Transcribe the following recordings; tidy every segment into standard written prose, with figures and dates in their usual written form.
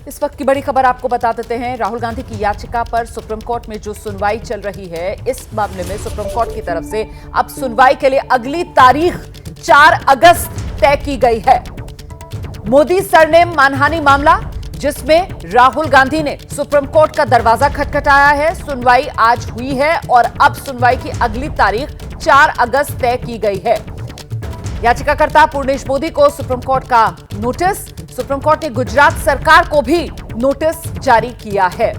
इस वक्त की बड़ी खबर आपको बता देते हैं। राहुल गांधी की याचिका पर सुप्रीम कोर्ट में जो सुनवाई चल रही है, इस मामले में सुप्रीम कोर्ट की तरफ से अब सुनवाई के लिए अगली तारीख 4 अगस्त तय की गई है। मोदी सरनेम मानहानि मामला, जिसमें राहुल गांधी ने सुप्रीम कोर्ट का दरवाजा खटखटाया है। सुनवाई आज हुई है और अब सुनवाई की अगली तारीख 4 अगस्त तय की गई है। याचिकाकर्ता पूर्णेश मोदी को सुप्रीम कोर्ट का नोटिस, सुप्रीम कोर्ट ने गुजरात सरकार को भी नोटिस जारी किया है।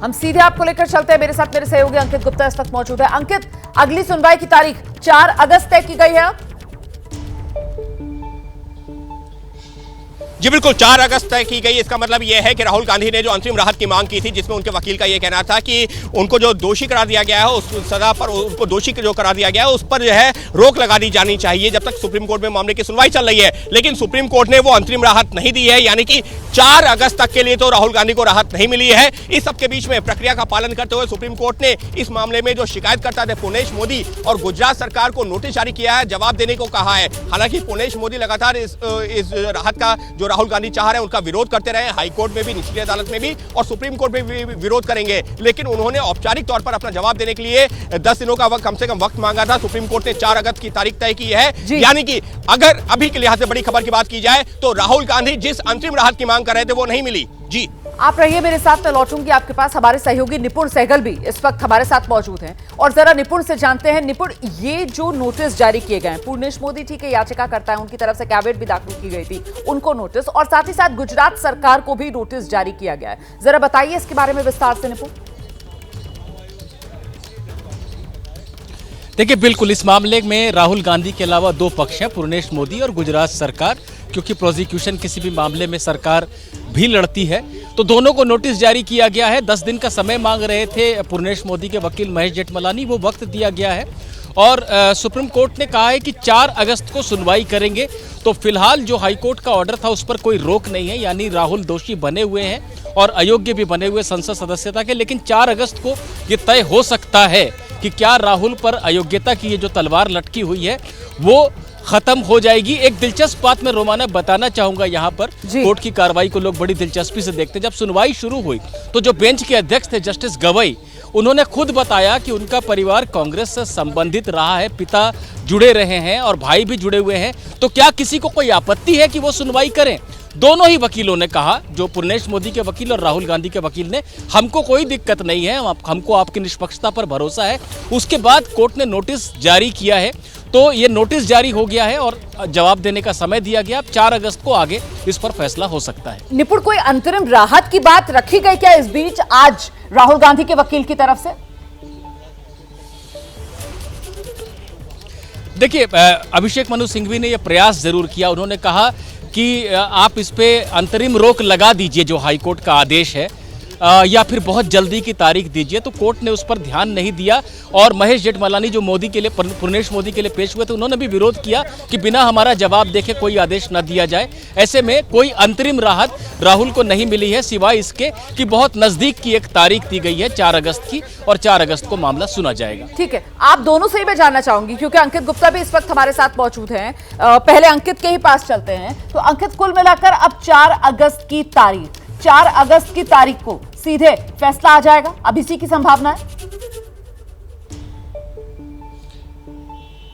हम सीधे आपको लेकर चलते हैं। मेरे साथ मेरे सहयोगी अंकित गुप्ता इस वक्त मौजूद है। अंकित, अगली सुनवाई की तारीख 4 अगस्त तय की गई है। जी बिल्कुल, 4 अगस्त तय की गई। इसका मतलब यह है कि राहुल गांधी ने जो अंतरिम राहत की मांग की थी, जिसमें उनके वकील का यह कहना था कि उनको जो दोषी करार दिया गया है, उस सजा पर उनको दोषी जो करार दिया गया है उस पर जो है रोक लगा दी जानी चाहिए जब तक सुप्रीम कोर्ट में मामले की सुनवाई चल रही है। लेकिन सुप्रीम कोर्ट ने वो अंतरिम राहत नहीं दी है, यानी कि 4 अगस्त तक के लिए तो राहुल गांधी को राहत नहीं मिली है। इस सबके बीच में प्रक्रिया का पालन करते हुए सुप्रीम कोर्ट ने इस मामले में जो शिकायतकर्ता थे पूर्णेश मोदी और गुजरात सरकार को नोटिस जारी किया है, जवाब देने को कहा है। हालांकि पूर्णेश मोदी लगातार इस राहत का जो राहुल गांधी चाह रहे हैं उनका विरोध करते रहे, हाईकोर्ट में भी, निचली अदालत में भी और सुप्रीम कोर्ट में भी विरोध करेंगे। लेकिन उन्होंने औपचारिक तौर पर अपना जवाब देने के लिए 10 दिनों का कम से कम वक्त मांगा था। सुप्रीम कोर्ट ने 4 अगस्त की तारीख तय की है, यानी कि अगर अभी के लिहाज से बड़ी खबर की बात की जाए तो राहुल गांधी जिस अंतरिम राहत की मांग कर रहे थे वो नहीं मिली। जी आप रहिए मेरे साथ, मैं लौटूंगी आपके पास। हमारे सहयोगी निपुण सहगल भी इस वक्त हमारे साथ मौजूद हैं और जरा निपुण से जानते हैं। निपुण, ये जो नोटिस जारी किए गए हैं, पूर्णेश मोदी ठीक है याचिका करता है, उनकी तरफ से कैविएट भी दाखिल की गई थी, उनको नोटिस, और साथ ही साथ गुजरात सरकार को भी नोटिस जारी किया गया है। जरा बताइए इसके बारे में विस्तार से निपुण। देखिए, बिल्कुल इस मामले में राहुल गांधी के अलावा 2 पक्ष हैं, पूर्णेश मोदी और गुजरात सरकार, क्योंकि प्रोसिक्यूशन किसी भी मामले में सरकार भी लड़ती है, तो दोनों को नोटिस जारी किया गया है। 10 दिन का समय मांग रहे थे पूर्णेश मोदी के वकील महेश जेठमलानी, वो वक्त दिया गया है और सुप्रीम कोर्ट ने कहा है कि 4 अगस्त को सुनवाई करेंगे। तो फिलहाल जो हाईकोर्ट का ऑर्डर था उस पर कोई रोक नहीं है, यानी राहुल दोषी बने हुए हैं और अयोग्य भी बने हुए संसद सदस्यता के। लेकिन 4 अगस्त को ये तय हो सकता है कि क्या राहुल पर अयोग्यता की ये जो तलवार लटकी हुई है वो खत्म हो जाएगी। एक दिलचस्प बात मैं रोमाना बताना चाहूंगा, यहाँ पर कोर्ट की कार्रवाई को लोग बड़ी दिलचस्पी से देखते हैं। जब सुनवाई शुरू हुई तो जो बेंच के अध्यक्ष थे जस्टिस गवई, उन्होंने खुद बताया कि उनका परिवार कांग्रेस से संबंधित रहा है, पिता जुड़े रहे हैं और भाई भी जुड़े हुए हैं, तो क्या किसी को कोई आपत्ति है कि वो सुनवाई करें। दोनों ही वकीलों ने कहा, जो पूर्णेश मोदी के वकील और राहुल गांधी के वकील ने, हमको कोई दिक्कत नहीं है, हमको आपकी निष्पक्षता पर भरोसा है। उसके बाद कोर्ट ने नोटिस जारी किया है, तो ये नोटिस जारी हो गया है और जवाब देने का समय दिया गया। अब 4 अगस्त को आगे इस पर फैसला हो सकता है। निपुण, कोई अंतरिम राहत की बात रखी गई क्या इस बीच आज राहुल गांधी के वकील की तरफ से? देखिए, अभिषेक मनु सिंघवी ने यह प्रयास जरूर किया। उन्होंने कहा कि आप इस पे अंतरिम रोक लगा दीजिए, जो हाईकोर्ट का आदेश है, या फिर बहुत जल्दी की तारीख दीजिए। तो कोर्ट ने उस पर ध्यान नहीं दिया और महेश जेठमलानी जो मोदी के लिए, पूर्णेश मोदी के लिए पेश हुए थे, उन्होंने भी विरोध किया कि बिना हमारा जवाब देखे कोई आदेश न दिया जाए। ऐसे में कोई अंतरिम राहत राहुल को नहीं मिली है, सिवाय इसके कि बहुत नजदीक की एक तारीख दी गई है 4 अगस्त की, और 4 अगस्त को मामला सुना जाएगा। ठीक है, आप दोनों से ही मैं जानना चाहूंगी, क्योंकि अंकित गुप्ता भी इस वक्त हमारे साथ मौजूद हैं। पहले अंकित के ही पास चलते हैं। तो अंकित, कुल मिलाकर अब 4 अगस्त की तारीख, 4 अगस्त की तारीख को सीधे फैसला आ जाएगा, अब इसी की संभावना है?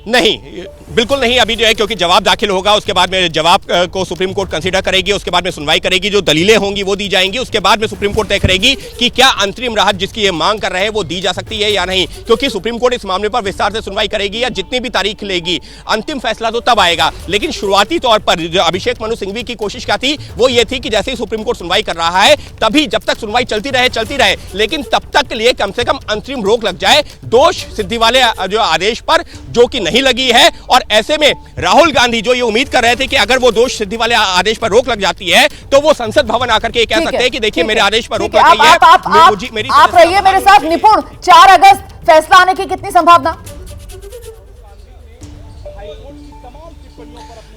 नहीं, बिल्कुल नहीं। अभी जो है, क्योंकि जवाब दाखिल होगा, उसके बाद में जवाब को सुप्रीम कोर्ट कंसीडर करेगी, उसके बाद में सुनवाई करेगी, जो दलीलें होंगी वो दी जाएंगी, उसके बाद में सुप्रीम कोर्ट तय करेगी कि क्या अंतरिम राहत जिसकी ये मांग कर रहे हैं वो दी जा सकती है या नहीं। क्योंकि सुप्रीम कोर्ट इस मामले पर विस्तार से सुनवाई करेगी या जितनी भी तारीख लेगी, अंतिम फैसला तो तब आएगा। लेकिन शुरुआती तौर पर जो अभिषेक मनु सिंघवी की कोशिश क्या थी, वो ये थी कि जैसे ही सुप्रीम कोर्ट सुनवाई कर रहा है, तभी जब तक सुनवाई चलती रहे, लेकिन तब तक के लिए कम से कम अंतरिम रोक लग जाए दोष सिद्धि वाले जो आदेश पर, जो कि नहीं लगी है। और ऐसे में राहुल गांधी जो ये उम्मीद कर रहे थे कि अगर वो दोष सिद्धि वाले आदेश पर रोक लग जाती है तो वो संसद भवन आकर के कह सकते हैं कि देखिए मेरे आदेश पर रोक लग गई है। आप रहिए मेरे साथ निपुण। 4 अगस्त फैसला आने की कितनी संभावना?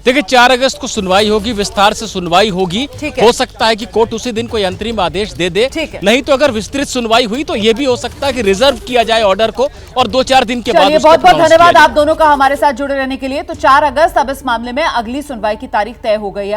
देखिए 4 अगस्त को सुनवाई होगी, विस्तार से सुनवाई होगी। ठीक है। हो सकता है कि कोर्ट उसी दिन कोई अंतरिम आदेश दे दे, ठीक है। नहीं तो अगर विस्तृत सुनवाई हुई तो ये भी हो सकता है कि रिजर्व किया जाए ऑर्डर को और 2-4 दिन के बाद चलिए, उसको बहुत बहुत pronounce किया धन्यवाद जाए। आप दोनों का हमारे साथ जुड़े रहने के लिए। तो 4 अगस्त अब इस मामले में अगली सुनवाई की तारीख तय हो गई है।